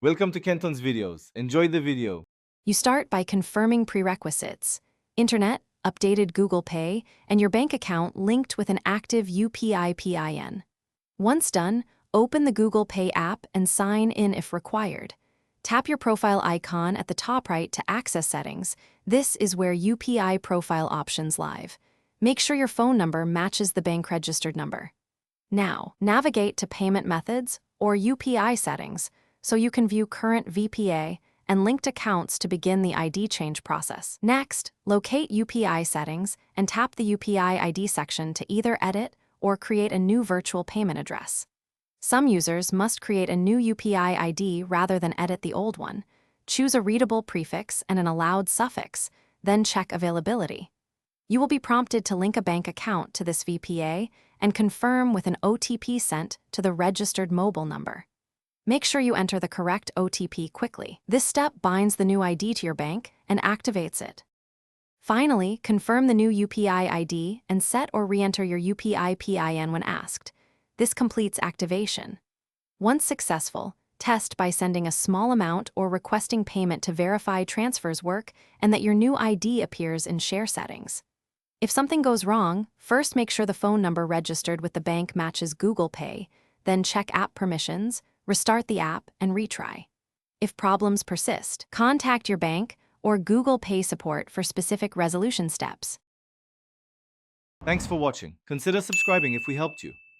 Welcome to Kenton's videos. Enjoy the video. You start by confirming prerequisites: internet, updated Google Pay, and your bank account linked with an active UPI PIN. Once done, open the Google Pay app and sign in if required. Tap your profile icon at the top right to access settings. This is where UPI profile options live. Make sure your phone number matches the bank registered number. Now, navigate to Payment Methods or UPI settings so you can view current VPA and linked accounts to begin the ID change process. Next, locate UPI settings and tap the UPI ID section to either edit or create a new virtual payment address. Some users must create a new UPI ID rather than edit the old one. Choose a readable prefix and an allowed suffix, then check availability. You will be prompted to link a bank account to this VPA and confirm with an OTP sent to the registered mobile number. Make sure you enter the correct OTP quickly. This step binds the new ID to your bank and activates it. Finally, confirm the new UPI ID and set or re-enter your UPI PIN when asked. This completes activation. Once successful, test by sending a small amount or requesting payment to verify transfers work and that your new ID appears in share settings. If something goes wrong, first make sure the phone number registered with the bank matches Google Pay, then check app permissions, restart the app, and retry. If problems persist, contact your bank or Google Pay support for specific resolution steps. Thanks for watching. Consider subscribing if we helped you.